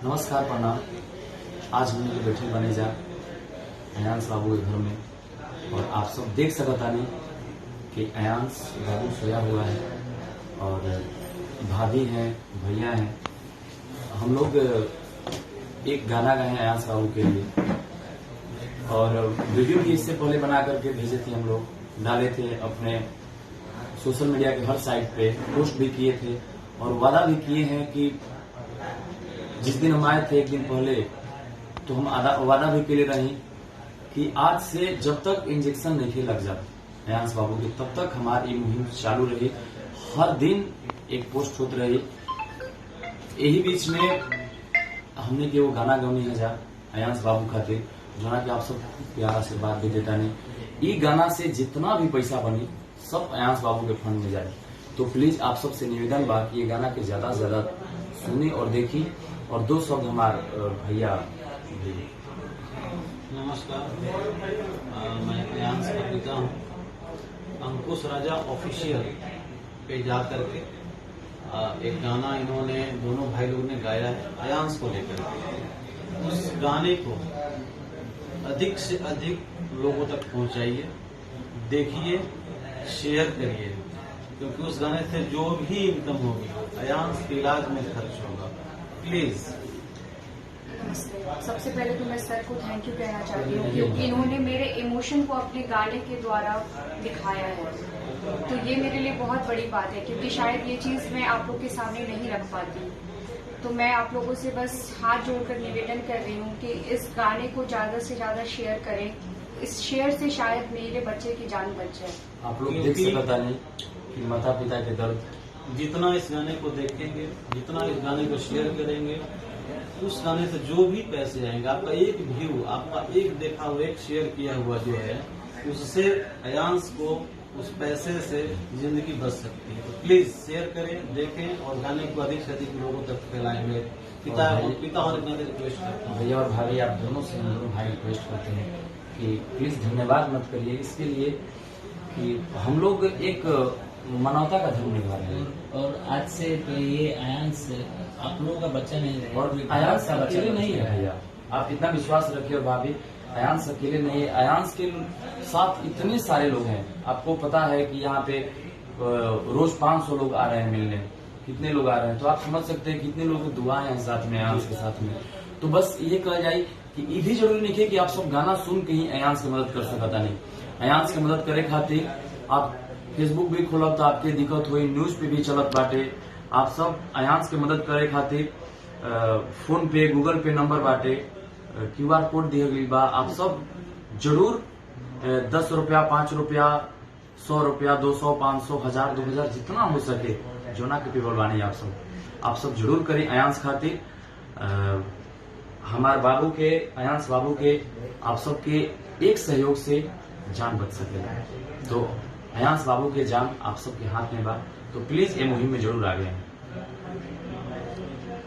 नमस्कार, प्रणाम। आज हमने के बैठे बने जा अयांश बाबू के घर में और आप सब देख सकतानी कि अयांश बाबू सोया हुआ है और भाभी हैं, भैया हैं। हम लोग एक गाना गाए अयांश बाबू के लिए और वीडियो भी इससे पहले बना करके भेजे थे, हम लोग डाले थे अपने सोशल मीडिया के हर साइट पे, पोस्ट भी किए थे और वादा भी किए हैं कि जिस दिन हम आए थे एक दिन पहले तो हम वादा भी के लिए रहे कि आज से जब तक इंजेक्शन नहीं लग जाता अयांश बाबू के तब तक हमारी मुहिम चालू रही। हर दिन एक पोस्ट होती रही। यही बीच में हमने के वो गाना गौनी है जा अयांश बाबू खातिर जना कि आप सब प्यार आशीर्वाद भी देता नहीं। ये गाना से जितना भी पैसा बनी सब अयांश बाबू के फंड में जाए। तो प्लीज आप सबसे निवेदन बा कि ये गाना के ज्यादा से ज्यादा सुनी और देखी। और दो शब्द हमारे भैया। नमस्कार, मैं अयांश का पिता हूँ। अंकुश राजा ऑफिशियल पे जा करके एक गाना इन्होंने दोनों भाई लोग ने गाया है अयांश को लेकर के। उस गाने को अधिक से अधिक लोगों तक पहुंचाइए, देखिए, शेयर करिए, क्योंकि उस गाने से जो भी इनकम होगी अयांश के इलाज में खर्च होगा। प्लीज। सबसे पहले तो मैं सर को थैंक यू कहना चाहती हूँ क्योंकि इन्होंने मेरे इमोशन को अपने गाने के द्वारा दिखाया है। तो ये मेरे लिए बहुत बड़ी बात है क्योंकि शायद ये चीज मैं आप लोग के सामने नहीं रख पाती। तो मैं आप लोगों से बस हाथ जोड़कर निवेदन कर रही हूँ कि इस गाने को ज्यादा से ज्यादा शेयर करें। इस शेयर से शायद मेरे बच्चे की जान बच जाए। आप लोग देख सकता नहीं कि माता पिता के दर्द। जितना इस गाने को देखेंगे, जितना इस गाने को शेयर करेंगे, उस गाने से जो भी पैसे आएंगे, आपका एक व्यू, आपका एक देखा हुआ, एक शेयर किया हुआ जो है, उससे अयांश को उस पैसे से जिंदगी बच सकती है। तो प्लीज शेयर करें, देखें और गाने को अधिक से अधिक लोगों तक फैलाएंगे। पिता और रिक्वेस्ट करता हूँ। भैया और भाभी आप दोनों से हम दोनों भाई रिक्वेस्ट करते हैं कि प्लीज धन्यवाद मत करिए इसके लिए कि हम लोग एक मानवता का धर्म निभा रहे हैं। और आज से तो ये अयांश आप लोगों का बच्चा नहीं है और अयांश अकेले नहीं है भैया, आप इतना विश्वास रखिए। और भाभी अयांश अकेले नहीं है, अयांश के साथ इतने सारे लोग हैं। आपको पता है कि यहाँ पे रोज 500 लोग आ रहे हैं मिलने, कितने लोग आ रहे हैं, तो आप समझ सकते हैं कितने लोगों की दुआएं हैं साथ में अयांश के साथ में। तो बस ये कहा जाए कि ये भी जरूरी नहीं है कि आप सब गाना सुन के ही अयांश की मदद कर सकता नहीं। अयांश की मदद करे खातिर आप फेसबुक भी खोलब तो आपके दिक्कत हुई, न्यूज पे भी चलत बाटे। आप सब अयांश के मदद करे खातिर फोन पे, गूगल पे नंबर बाटे, QR कोड दिया गई बा। आप सब जरूर 10 रुपया, 5 रुपया, 100 रुपया, 200, 500, 1000, 2000 जितना हो सके जोना के पीपल बानी आप सब जरूर करें अयांश खातिर। हमारे बाबू के, अयांश बाबू के, आप सबके एक सहयोग से जान बच सके। तो अयांश बाबू के जान आप सबके हाथ में बा। तो प्लीज ये मुहिम में जरूर आगे आए।